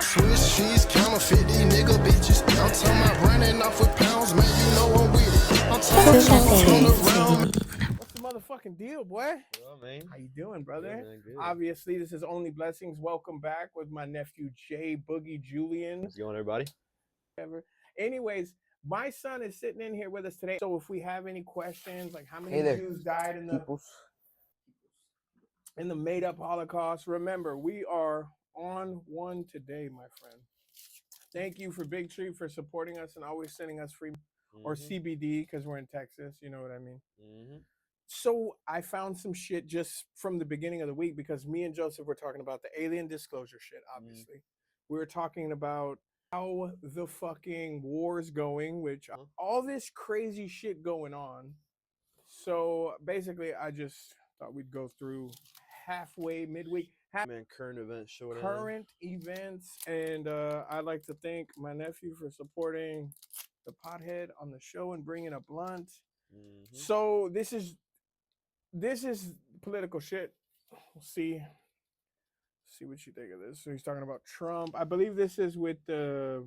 Swiss cheese, counterfeit, these nigga bitches. I'm talking about running off with pounds, man, you know I'm with it. I'm talking about on the round. What's the motherfucking deal, boy? Well, man. How you doing, brother? Good, man, good. Obviously, this is Only Blessings. Welcome back with my nephew, Jay Boogie Julian. How's it going, everybody? Anyways, my son is sitting in here with us today. So if we have any questions, like how many Hey there. Jews died in the made-up Holocaust, remember, we are on one today, my friend. Thank you for Big Tree for supporting us and always sending us free or CBD because we're in Texas. You know what I mean? So I found some shit just from the beginning of the week because me and Joseph were talking about the alien disclosure shit, obviously. We were talking about how the fucking war is going, which all this crazy shit going on. So basically, I just thought we'd go through halfway, midweek. Man, current events showing Current events, and I'd like to thank my nephew for supporting the pothead on the show and bringing a blunt. So this is political shit. We'll see what you think of this. So he's talking about Trump. I believe this is with the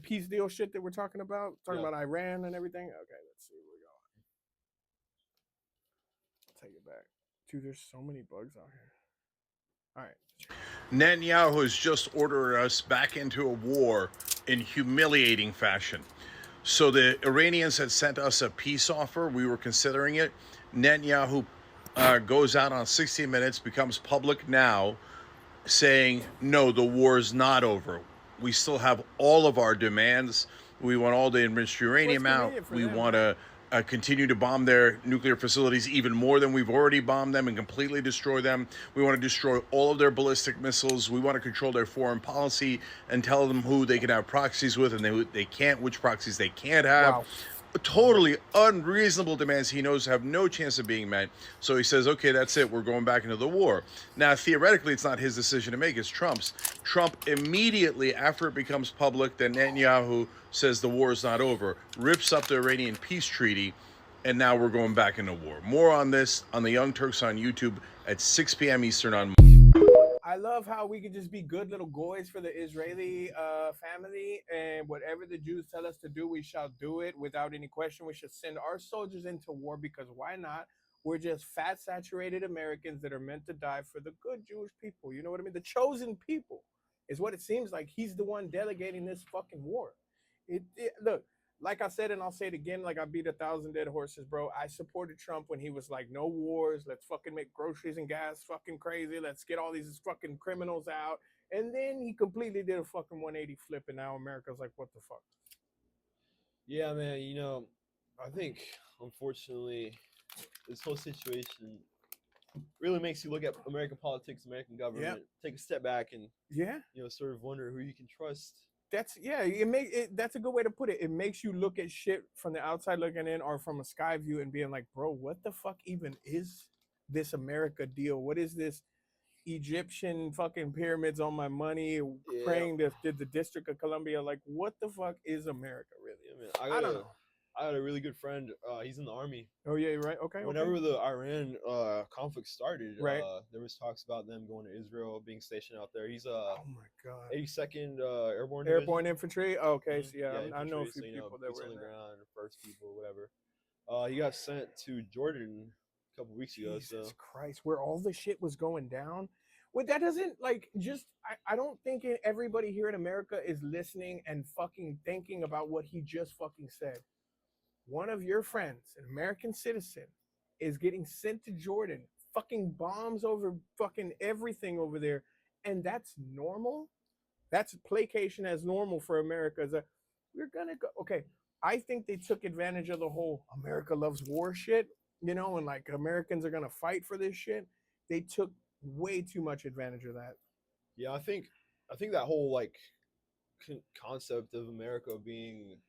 peace deal shit that we're talking about about Iran and everything. Okay, let's see where we're going. I'll take it back. Dude, there's so many bugs out here. All right. Netanyahu has just ordered us back into a war in humiliating fashion. So the Iranians had sent us a peace offer. We were considering it. Netanyahu goes out on 60 Minutes, becomes public now, saying, no, the war is not over. We still have all of our demands. We want all the enriched uranium out. We want to continue to bomb their nuclear facilities even more than we've already bombed them and completely destroy them. We want to destroy all of their ballistic missiles. We want to control their foreign policy and tell them who they can have proxies with and they can't, which proxies they can't have. Wow. Totally unreasonable demands he knows have no chance of being met. So he says, okay, that's it. We're going back into the war. Now, theoretically, it's not his decision to make. It's Trump's. Trump immediately, after it becomes public that Netanyahu says the war is not over, rips up the Iranian peace treaty, and now we're going back into war. More on this on the Young Turks on YouTube at 6 p.m. Eastern on Monday. I love how we can just be good little goys for the Israeli family, and whatever the Jews tell us to do, we shall do it without any question. We should send our soldiers into war because why not? We're just fat, saturated Americans that are meant to die for the good Jewish people. You know what I mean? The chosen people is what it seems like. He's the one delegating this fucking war. Look, like I said, and I'll say it again, like I beat 1,000 dead horses, bro. I supported Trump when he was like, no wars. Let's fucking make groceries and gas fucking crazy. Let's get all these fucking criminals out. And then he completely did a fucking 180 flip, and now America's like, what the fuck? Yeah, man, you know, I think, unfortunately, this whole situation really makes you look at American politics, American government, take a step back and, sort of wonder who you can trust. That's a good way to put it. It makes you look at shit from the outside looking in or from a sky view and being like, bro, what the fuck even is this America deal? What is this Egyptian fucking pyramids on my money praying to the District of Columbia? Like, what the fuck is America really? Yeah, man, I don't know. I had a really good friend. He's in the army. Oh yeah, right. Okay. Whenever the Iran conflict started, right, there was talks about them going to Israel, being stationed out there. He's oh my god, 82nd Airborne Infantry. Oh, okay, so I know a few people that were on in the there. ground, first people, whatever. He got sent to Jordan a couple weeks ago. Jesus Christ, where all the shit was going down. Well, that doesn't I don't think everybody here in America is listening and fucking thinking about what he just fucking said. One of your friends, an American citizen, is getting sent to Jordan, fucking bombs over fucking everything over there. And that's normal? That's placation as normal for America. We're gonna go. Okay, I think they took advantage of the whole America loves war shit, and like Americans are gonna fight for this shit. They took way too much advantage of that. Yeah, I think that whole like concept of America being,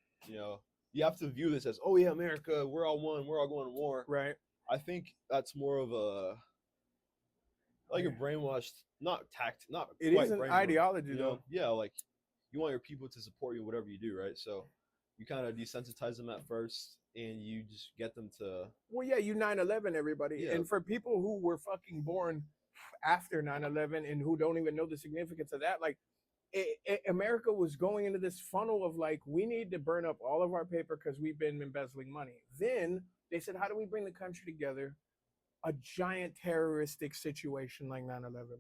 you have to view this as, oh yeah, America, we're all one, we're all going to war. Right. I think that's more of a brainwashed, not it is an ideology though. Yeah, like you want your people to support you whatever you do, right? So you kind of desensitize them at first and you just get them to you 9/11 everybody. Yeah. And for people who were fucking born after 9/11 and who don't even know the significance of that. Like, America was going into this funnel of like, we need to burn up all of our paper because we've been embezzling money. Then they said, how do we bring the country together? A giant terroristic situation like 9/11.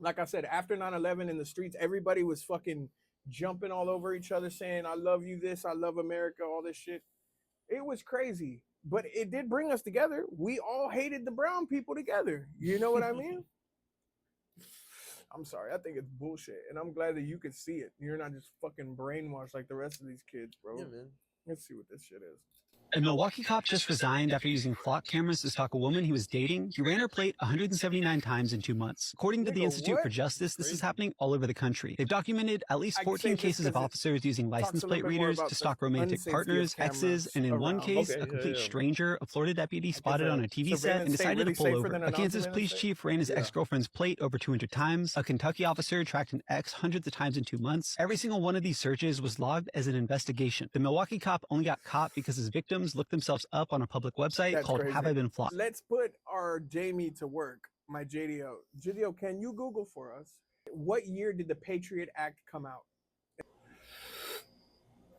Like I said, after 9/11 in the streets, everybody was fucking jumping all over each other saying, I love you this, I love America, all this shit. It was crazy, but it did bring us together. We all hated the brown people together. You know what I mean? I'm sorry. I think it's bullshit, and I'm glad that you could see it. You're not just fucking brainwashed like the rest of these kids, bro. Yeah, man. Let's see what this shit is. A Milwaukee cop just resigned after using flock cameras to stalk a woman he was dating. He ran her plate 179 times in 2 months. According to the Nigga, Institute for what? Justice, this is Crazy. happening all over the country. They've documented at least I say 14 this cases of 'cause it officers using license a plate little bit more readers about to the stalk romantic unsafety of partners, exes, cameras and in one around. case, Okay, a yeah, complete yeah. stranger, a Florida deputy, Like, spotted is on a a TV set and surveillance state decided really to pull safer over. than A a Kansas non-surveillance police state? chief ran his Yeah. ex-girlfriend's plate over 200 times. A Kentucky officer tracked an ex hundreds of times in 2 months. Every single one of these searches was logged as an investigation. The Milwaukee cop only got caught because his victims looked themselves up on a public website That's called crazy. Have I Been Flocked? Let's put our Jamie to work, my JDO. JDO, can you Google for us? What year did the Patriot Act come out?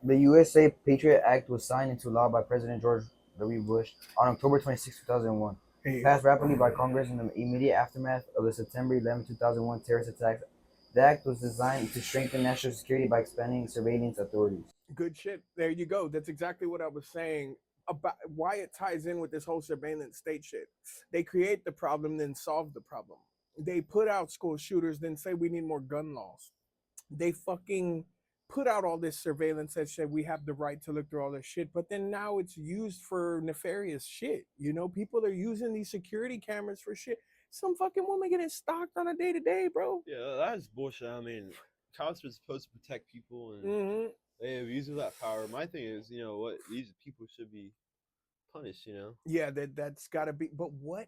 The USA Patriot Act was signed into law by President George W. Bush on October 26, 2001. Passed rapidly by Congress in the immediate aftermath of the September 11, 2001 terrorist attacks. The act was designed to strengthen national security by expanding surveillance authorities. Good shit. There you go. That's exactly what I was saying about why it ties in with this whole surveillance state shit. They create the problem, then solve the problem. They put out school shooters, then say we need more gun laws. They fucking put out all this surveillance that said we have the right to look through all this shit, but then now it's used for nefarious shit. You know, people are using these security cameras for shit. Some fucking woman getting stalked on a day to day, bro. Yeah, that is bullshit. I mean, cops are supposed to protect people, and Mm-hmm. they abuse of that power. My thing is, you know, what these people should be punished. You know. Yeah, that's got to be. But what?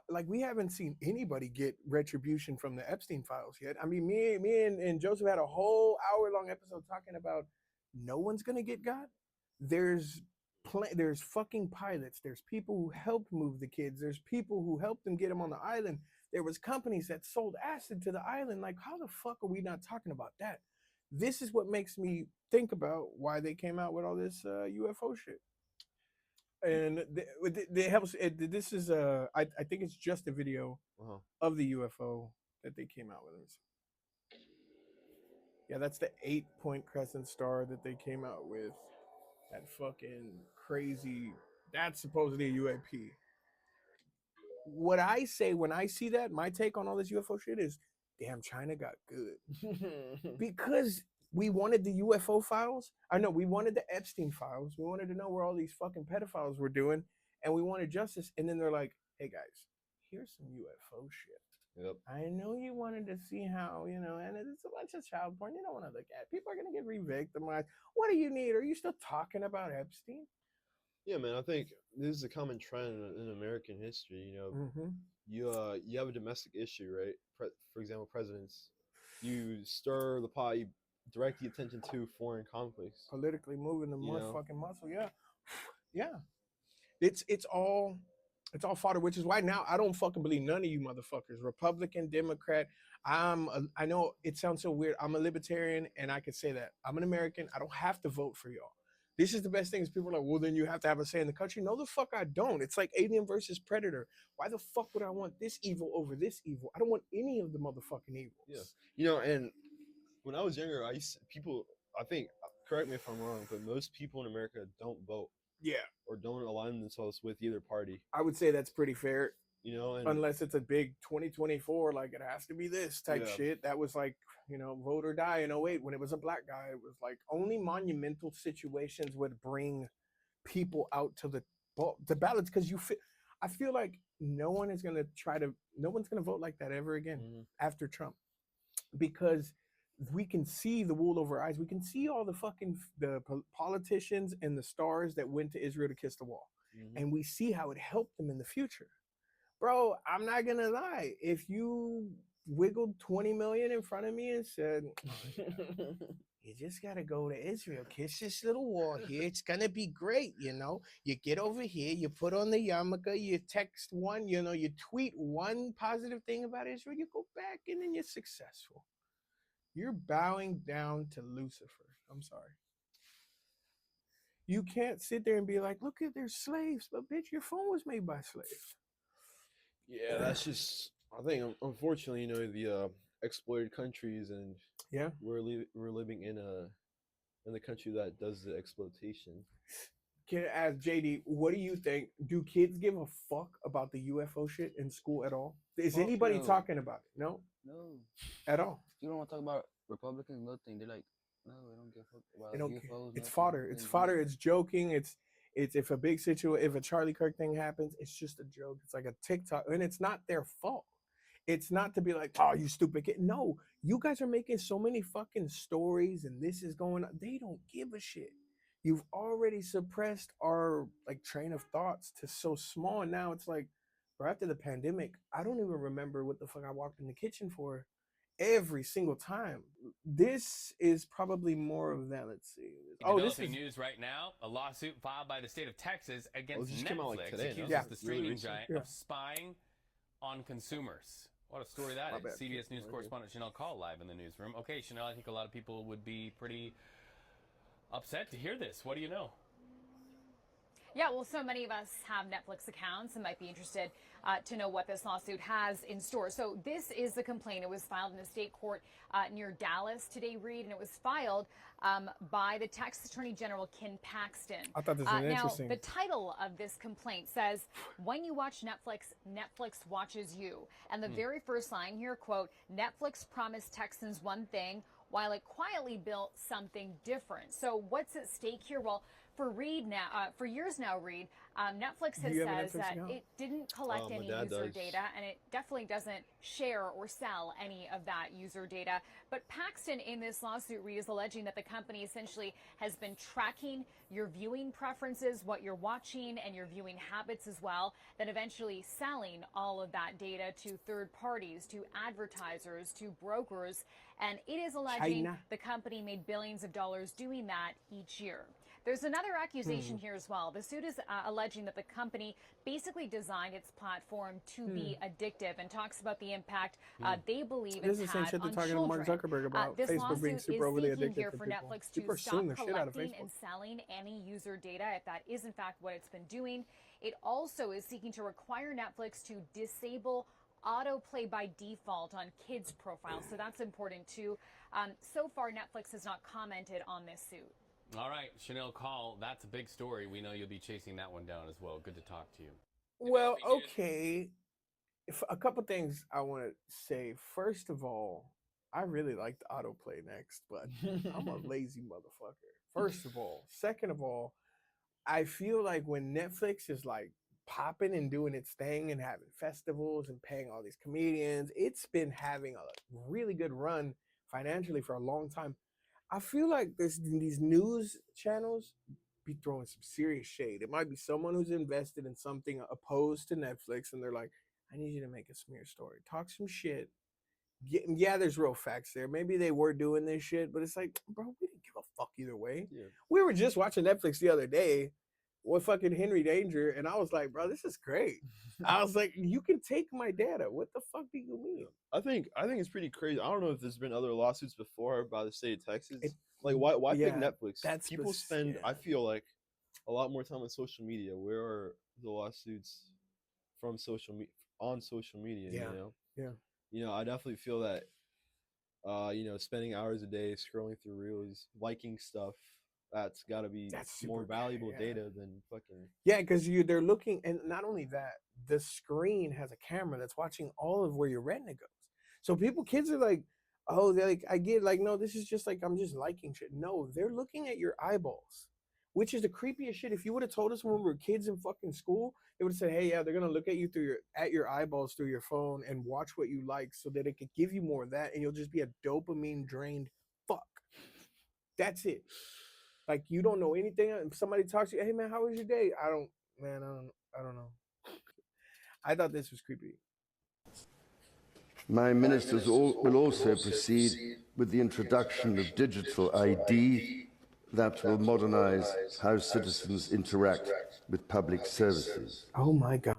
Like, we haven't seen anybody get retribution from the Epstein files yet. I mean, me and Joseph had a whole hour-long episode talking about no one's gonna get got. There's there's fucking pilots. There's people who helped move the kids. There's people who helped them get them on the island. There was companies that sold acid to the island. Like, how the fuck are we not talking about that? This is what makes me think about why they came out with all this UFO shit. And they helps. This is I think it's just a video of the UFO that they came out with. Yeah, that's the 8-point crescent star that they came out with. That fucking crazy. That's supposedly a UAP. What I say when I see that, my take on all this UFO shit is, damn, China got good. Because we wanted the UFO files. I know we wanted the Epstein files. We wanted to know where all these fucking pedophiles were doing, and we wanted justice. And then they're like, hey guys, here's some UFO shit. Yep. I know you wanted to see how, you know, and it's a bunch of child porn you don't want to look at. People are going to get re-victimized. What do you need? Are you still talking about Epstein? Yeah, man. I think this is a common trend in American history. You know, you have a domestic issue, right? For example, presidents. You stir the pot. You direct the attention to foreign conflicts. Politically moving the motherfucking muscle. Yeah, yeah. It's all fodder, which is why now I don't fucking believe none of you motherfuckers, Republican, Democrat. I know it sounds so weird. I'm a libertarian, and I can say that I'm an American. I don't have to vote for y'all. This is the best thing. Is people are like, well, then you have to have a say in the country. No, the fuck I don't. It's like Alien versus Predator. Why the fuck would I want this evil over this evil? I don't want any of the motherfucking evils. Yeah, you know, and when I was younger, I think, correct me if I'm wrong, but most people in America don't vote. Yeah. Or don't align themselves with either party. I would say that's pretty fair. You know, unless it's a big 2024, like it has to be this type shit. That was like, you know, vote or die in 08 when it was a black guy. It was like only monumental situations would bring people out to the ballots, because I feel like no one's gonna vote like that ever again after Trump, because we can see the wool over our eyes. We can see all the fucking politicians and the stars that went to Israel to kiss the wall, and we see how it helped them in the future. Bro, I'm not gonna lie. If you wiggled 20 million in front of me and said, you just gotta go to Israel, kiss this little wall here. It's gonna be great, you know. You get over here, you put on the yarmulke, you text one, you know, you tweet one positive thing about Israel, you go back, and then you're successful. You're bowing down to Lucifer. I'm sorry. You can't sit there and be like, look at their slaves, but bitch, your phone was made by slaves. Yeah, that's just, I think, unfortunately, you know, the exploited countries, and yeah, we're living in the country that does the exploitation. Can I ask JD, what do you think? Do kids give a fuck about the UFO shit in school at all? Is anybody talking about it? No, at all. You don't want to talk about Republicans, nothing. They're like, no, we don't give a fuck about UFOs. It's fodder. It's fodder. It's joking. It's if a big if a Charlie Kirk thing happens, it's just a joke. It's like a TikTok, and it's not their fault. It's not to be like, oh, you stupid kid. No, you guys are making so many fucking stories, and this is going on. They don't give a shit. You've already suppressed our like train of thoughts to so small, and now it's like, bro, after the pandemic, I don't even remember what the fuck I walked in the kitchen for every single time. This is probably more of that. Let's see. Oh, this is news right now. A lawsuit filed by the state of Texas against Netflix accuses the streaming giant of spying on consumers. What a story that is. CBS News correspondent Chanel Call live in the newsroom. Okay, Chanel, I think a lot of people would be pretty upset to hear this. What do you know? Yeah, well, so many of us have Netflix accounts and might be interested to know what this lawsuit has in store. So this is the complaint. It was filed in a state court near Dallas today, Reed, and it was filed by the Texas Attorney General, Ken Paxton. I thought this was interesting. Now, the title of this complaint says, when you watch Netflix, Netflix watches you. And the very first line here, quote, Netflix promised Texans one thing while it quietly built something different. So what's at stake here? Well, for years now, Reed, Netflix has says that it didn't collect any user data, and it definitely doesn't share or sell any of that user data. But Paxton, in this lawsuit, Reed, is alleging that the company essentially has been tracking your viewing preferences, what you're watching, and your viewing habits as well, then eventually selling all of that data to third parties, to advertisers, to brokers. And it is alleging the company made billions of dollars doing that each year. There's another accusation here as well. The suit is alleging that the company basically designed its platform to be addictive and talks about the impact they believe it's had on children. Talking to Mark Zuckerberg about this Facebook lawsuit being super overly addictive here to for people. Netflix to stop collecting and selling any user data, if that is in fact what it's been doing. It also is seeking to require Netflix to disable autoplay by default on kids' profiles. So that's important too. So far, Netflix has not commented on this suit. All right, Chanel Call, that's a big story. We know you'll be chasing that one down as well. Good to talk to you. Well, okay. A couple things I want to say. First of all, I really like the autoplay next, but I'm a lazy motherfucker. First of all. Second of all, I feel like when Netflix is like popping and doing its thing and having festivals and paying all these comedians, it's been having a really good run financially for a long time. I feel like these news channels be throwing some serious shade. It might be someone who's invested in something opposed to Netflix, and they're like, I need you to make a smear story. Talk some shit. Yeah, there's real facts there. Maybe they were doing this shit, but it's like, bro, we didn't give a fuck either way. Yeah. We were just watching Netflix the other day with fucking Henry Danger, and I was like, bro, this is great. I was like, you can take my data. What the fuck do you mean? I think it's pretty crazy. I don't know if there's been other lawsuits before by the state of Texas. Why pick Netflix? People spend, I feel like, a lot more time on social media. Where are the lawsuits from social media? Yeah. You know? Yeah. You know, I definitely feel that spending hours a day scrolling through reels, liking stuff, that's got to be more valuable data than fucking. Yeah, because they're looking, and not only that, the screen has a camera that's watching all of where your retina goes. So kids are like, oh, they're like, I get like, no, this is just like, I'm just liking shit. No, they're looking at your eyeballs, which is the creepiest shit. If you would have told us when we were kids in fucking school, they would have said, hey, yeah, they're gonna look at you at your eyeballs through your phone and watch what you like, so that it could give you more of that, and you'll just be a dopamine drained fuck. That's it. Like, you don't know anything. If somebody talks to you, hey man, how was your day? I don't know. I thought this was creepy. My ministers will also proceed with the introduction of digital ID that will modernize how citizens interact with public services. Oh my God.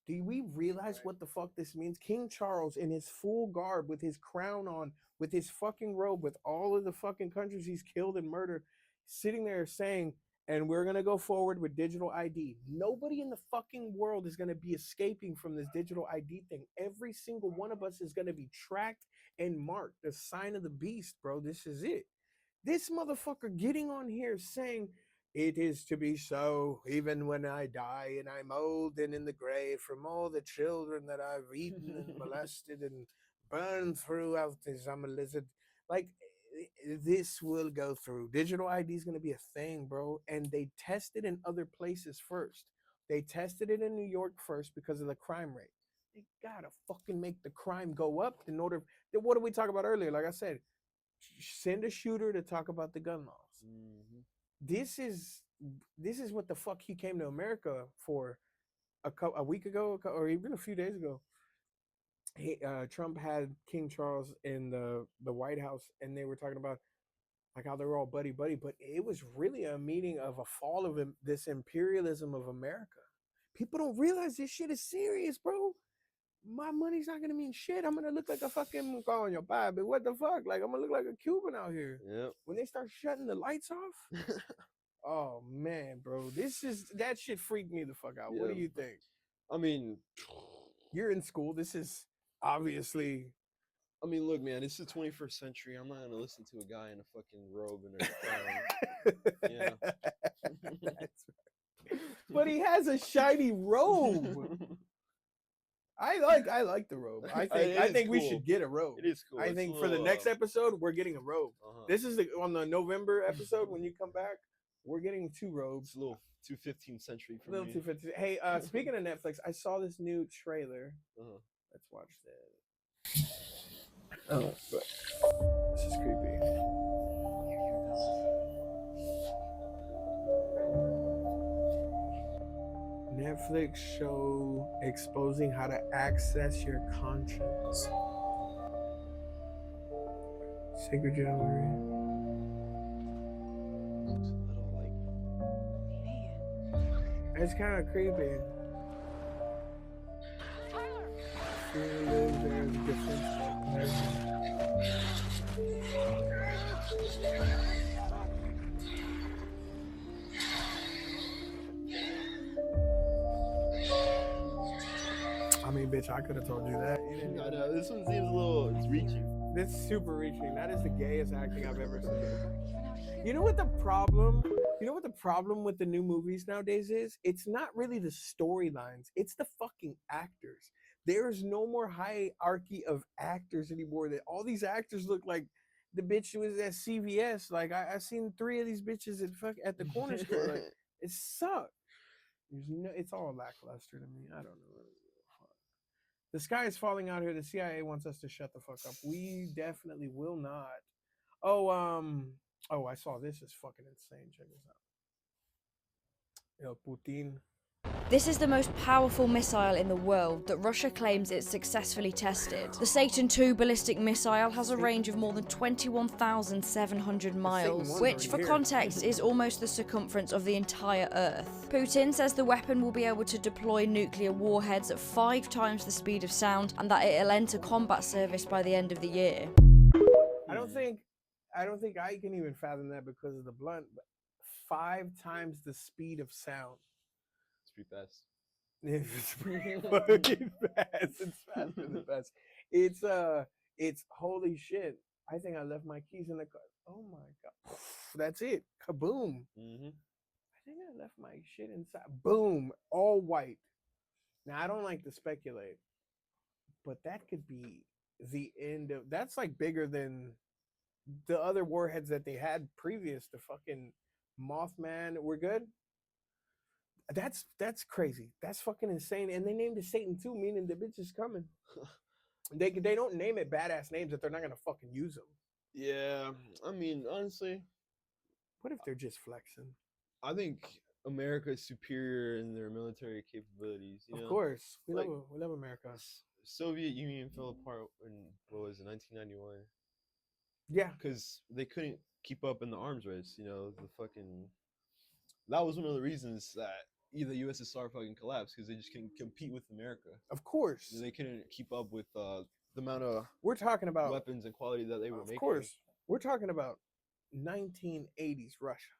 Do we realize what the fuck this means? King Charles in his full garb, with his crown on, with his fucking robe, with all of the fucking countries he's killed and murdered, sitting there saying, and we're going to go forward with digital ID. Nobody in the fucking world is going to be escaping from this digital ID thing. Every single one of us is going to be tracked and marked. The sign of the beast, bro. This is it. This motherfucker getting on here saying, it is to be so, even when I die and I'm old and in the grave, from all the children that I've eaten and molested and burned throughout this, I'm a lizard. Like, this will go through. Digital ID is going to be a thing, bro. And they tested in other places first. They tested it in New York first because of the crime rate. They gotta fucking make the crime go up in order. What did we talk about earlier? Like I said, send a shooter to talk about the gun laws. Mm-hmm. This is what the fuck he came to America for a week ago, or even a few days ago. Trump had King Charles in the White House, and they were talking about like how they were all buddy, but it was really a meeting of a fall of this imperialism of America. People don't realize this shit is serious, bro. My money's not gonna mean shit. I'm gonna look like a fucking calling your pie, but what the fuck? Like, I'm gonna look like a Cuban out here. Yep. When they start shutting the lights off, oh man, bro, that shit freaked me the fuck out. Yeah. What do you think? I mean, you're in school. This is obviously. I mean, look, man, it's the 21st century. I'm not gonna listen to a guy in a fucking robe and a crown. Yeah. That's right. But he has a shiny robe. I like the robe. I think cool. We should get a robe. It is cool. I think for the next episode we're getting a robe. This is on the November episode when you come back. We're getting 2 robes. It's a little too 15th century for me. 15th. Hey, speaking of Netflix, I saw this new trailer. Let's watch this. Oh, but this is creepy. Netflix show exposing how to access your conscience. Sacred January. It's kind of creepy. There's difference. I mean, bitch, I could have told you that. You didn't know. This one seems a little, it's reaching. This is super reaching. That is the gayest acting I've ever seen. You know what the problem with the new movies nowadays is? It's not really the storylines. It's the fucking actors. There's no more hierarchy of actors anymore. That all these actors look like the bitch who was at CVS. Like I seen 3 of these bitches at the corner store. Like, it sucked. It's all lackluster to me. I don't know. The sky is falling out here. The CIA wants us to shut the fuck up. We definitely will not. Oh, I saw this. Is fucking insane. Check this out. Putin. This is the most powerful missile in the world that Russia claims it successfully tested. The Satan II ballistic missile has a range of more than 21,700 miles, which, for context, is almost the circumference of the entire Earth. Putin says the weapon will be able to deploy nuclear warheads at 5 times the speed of sound, and that it'll enter combat service by the end of the year. I don't think I can even fathom that because of the blunt. But 5 times the speed of sound. Pretty fast. It's pretty fucking fast. It's faster than fast. It's holy shit. I think I left my keys in the car. Oh my god. That's it. Kaboom. Mm-hmm. I think I left my shit inside. Boom. All white. Now I don't like to speculate, but that could be the end of. That's like bigger than the other warheads that they had previous to fucking Mothman. We're good. That's crazy. That's fucking insane. And they named it Satan II, meaning the bitch is coming. They don't name it badass names that they're not gonna fucking use them. Yeah, I mean, honestly, what if they're just flexing? I think America is superior in their military capabilities. You know? Of course, we love America. Soviet Union fell apart in what was it, 1991. Yeah, because they couldn't keep up in the arms race. You know, that was one of the reasons that the USSR fucking collapsed, because they just couldn't compete with America. Of course, they couldn't keep up with the amount of we're talking about weapons and quality that they were making. Of course, we're talking about 1980s Russia.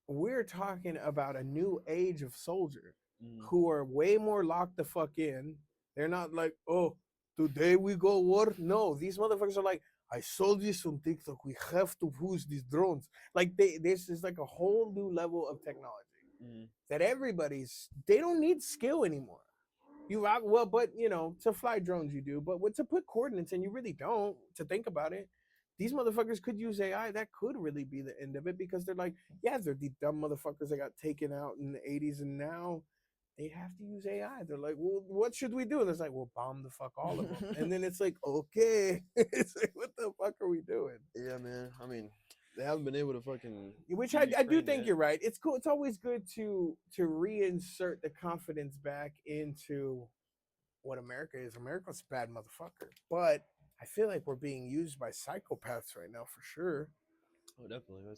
We're talking about a new age of soldiers who are way more locked the fuck in. They're not like, oh, today we go war. No, these motherfuckers are like, I saw this on TikTok. We have to use these drones. Like this is like a whole new level of technology that they don't need skill anymore. But to fly drones you do, but to put coordinates and you really don't. To think about it, these motherfuckers could use AI. That could really be the end of it, because they're like, yeah, they're the dumb motherfuckers that got taken out in the 80s, and now they have to use AI. They're like, well, what should we do? And it's like, well, bomb the fuck all of them. And then it's like, okay, it's like, what the fuck are we doing? Yeah, man. I mean, they haven't been able to fucking. Which I do think you're right. It's cool. It's always good to reinsert the confidence back into what America is. America's a bad motherfucker, but I feel like we're being used by psychopaths right now for sure. Oh, definitely.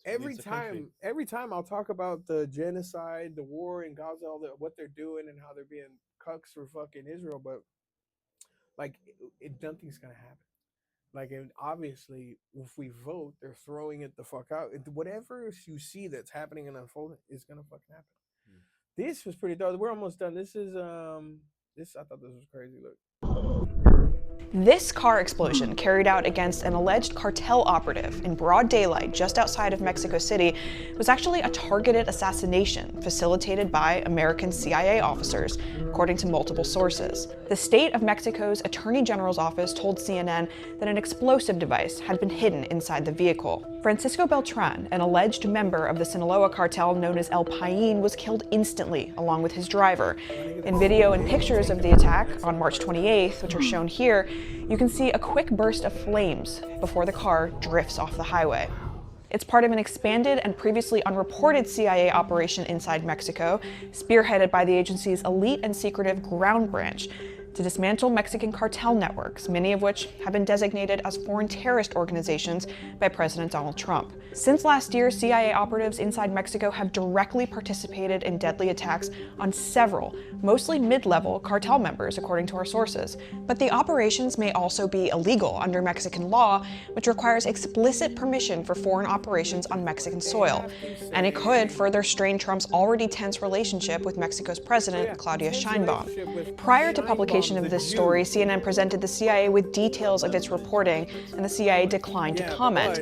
Every time I'll talk about the genocide, the war in Gaza, what they're doing and how they're being cucks for fucking Israel, but like nothing's gonna happen. Like, and obviously, if we vote, they're throwing it the fuck out. Whatever you see that's happening and unfolding is gonna fucking happen. This was pretty dope. We're almost done. This is I thought this was crazy. Look. This car explosion, carried out against an alleged cartel operative in broad daylight just outside of Mexico City, was actually a targeted assassination facilitated by American CIA officers, according to multiple sources. The state of Mexico's Attorney General's office told CNN that an explosive device had been hidden inside the vehicle. Francisco Beltran, an alleged member of the Sinaloa cartel known as El Paín, was killed instantly, along with his driver. In video and pictures of the attack on March 28th, which are shown here, you can see a quick burst of flames before the car drifts off the highway. It's part of an expanded and previously unreported CIA operation inside Mexico, spearheaded by the agency's elite and secretive ground branch, to dismantle Mexican cartel networks, many of which have been designated as foreign terrorist organizations by President Donald Trump. Since last year, CIA operatives inside Mexico have directly participated in deadly attacks on several, mostly mid-level cartel members, according to our sources. But the operations may also be illegal under Mexican law, which requires explicit permission for foreign operations on Mexican soil. And it could further strain Trump's already tense relationship with Mexico's president, Claudia Sheinbaum. Prior to publication of this story, CNN presented the CIA with details of its reporting, and the CIA declined to comment.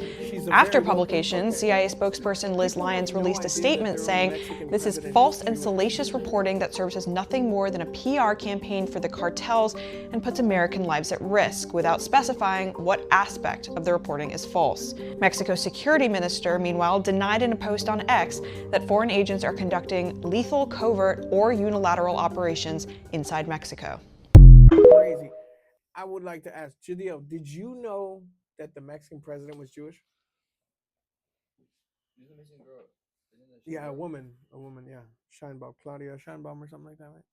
After publication, CIA spokesperson Liz Lyons released a statement saying, "This is false and salacious reporting that serves as nothing more than a PR campaign for the cartels and puts American lives at risk," without specifying what aspect of the reporting is false. Mexico's security minister, meanwhile, denied in a post on X that foreign agents are conducting lethal, covert, or unilateral operations inside Mexico. Crazy. I would like to ask Jadil, did you know that the Mexican president was Jewish? Yeah, a woman, yeah. Scheinbaum, Claudia Scheinbaum or something like that, right?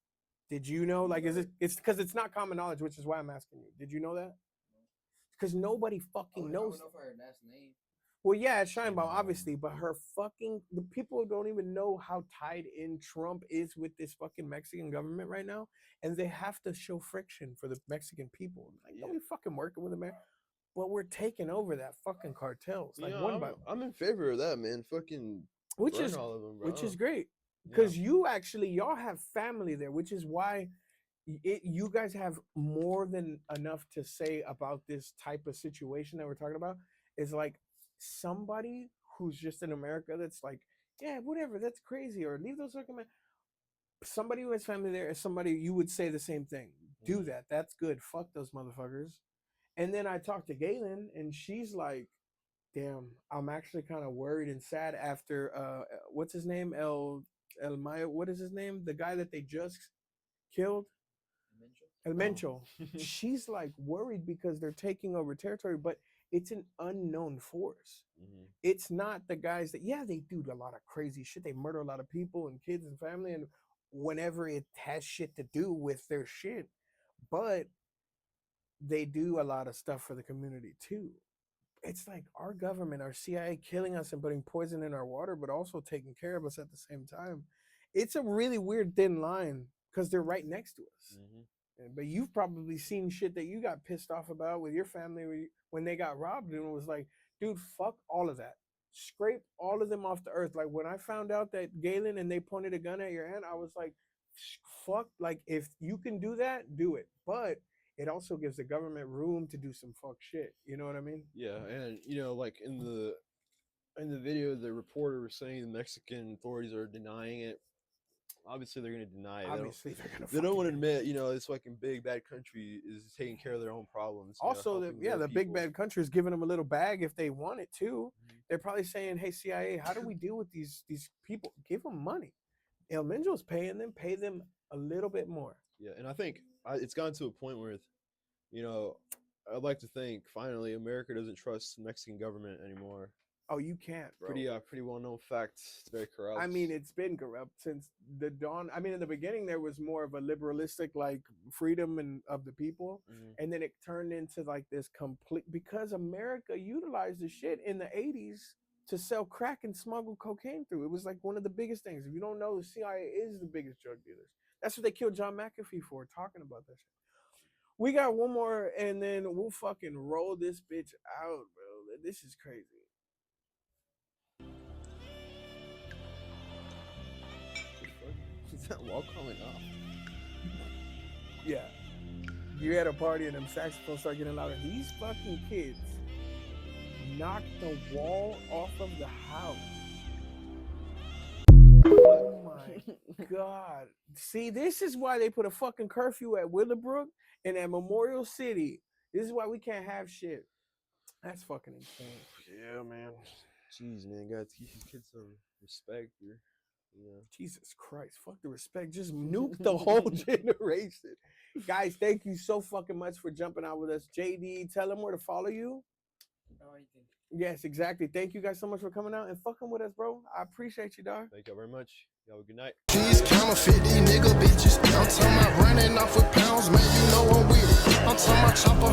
Did you know, like, it's because it's not common knowledge, which is why I'm asking you. Did you know that? Because nobody fucking knows. I would know for her last name. Well, yeah, it's Scheinbaum, obviously, but the people don't even know how tied in Trump is with this fucking Mexican government right now, and they have to show friction for the Mexican people. Like, nobody fucking working with America, but we're taking over that fucking cartels. Like, I'm in favor of that, man. Fucking burn all of them, bro. Which is great, because y'all have family there, which is why you guys have more than enough to say about this type of situation that we're talking about. Is like, somebody who's just in America that's like, yeah, whatever, that's crazy, or leave those fucking men. Somebody who has family there is somebody you would say the same thing. Do that. That's good. Fuck those motherfuckers. And then I talked to Galen, and she's like, damn, I'm actually kind of worried and sad after what's his name? El Mayo, what is his name? The guy that they just killed? El Mencho. She's like worried because they're taking over territory, but it's an unknown force. It's not the guys that, they do a lot of crazy shit. They murder a lot of people and kids and family, and whenever it has shit to do with their shit, but they do a lot of stuff for the community too. it's like our government, our CIA killing us and putting poison in our water, but also taking care of us at the same time. It's a really weird thin line because they're right next to us. But you've probably seen shit that you got pissed off about with your family when they got robbed, and it was like, dude, fuck all of that. Scrape all of them off the earth. Like when I found out that Galen and they pointed a gun at your aunt, I was like, fuck, like if you can do that, do it. But it also gives the government room to do some fuck shit. You know what I mean? Yeah, and you know, like in the video, the reporter was saying the Mexican authorities are denying it. Obviously, they're going to deny it. Obviously, they're going to. They don't want to admit, you know, this fucking big bad country is taking care of their own problems. Also, the big bad country is giving them a little bag if they want it too. They're probably saying, "Hey, CIA, how do we deal with these people? Give them money. El Menjo's paying them. Pay them a little bit more." Yeah, and I think it's gotten to a point where, you know, I'd like to think finally America doesn't trust the Mexican government anymore. Oh, you can't, bro. Pretty well-known fact. It's very corrupt. I mean, it's been corrupt since the dawn. I mean, in the beginning, there was more of a liberalistic, like, freedom and of the people. And then it turned into, like, this complete... Because America utilized the shit in the 80s to sell crack and smuggle cocaine through. It was, like, one of the biggest things. If you don't know, the CIA is the biggest drug dealers. That's what they killed John McAfee for, talking about that shit. We got one more, and then we'll fucking roll this bitch out, bro. This is crazy. Is that wall coming off? Yeah. You're at a party and them saxophones start getting louder. These fucking kids knocked the wall off of the house. Oh my God. See, this is why they put a fucking curfew at Willowbrook and at Memorial City. This is why we can't have shit. That's fucking insane. Yeah, man. Jeez, man. Gotta teach these kids some respect here. Yeah. Jesus Christ, fuck the respect. Just nuke the whole generation. Guys, thank you so fucking much for jumping out with us. JD, tell them where to follow you. Yes, exactly. Thank you guys so much for coming out and fucking with us, bro. I appreciate you, dog. Thank you very much. Y'all have a good night. She's counterfeit, these nigga bitches. I'm talking about running off with pounds, man, you know I'm with it. I'm talking about chopper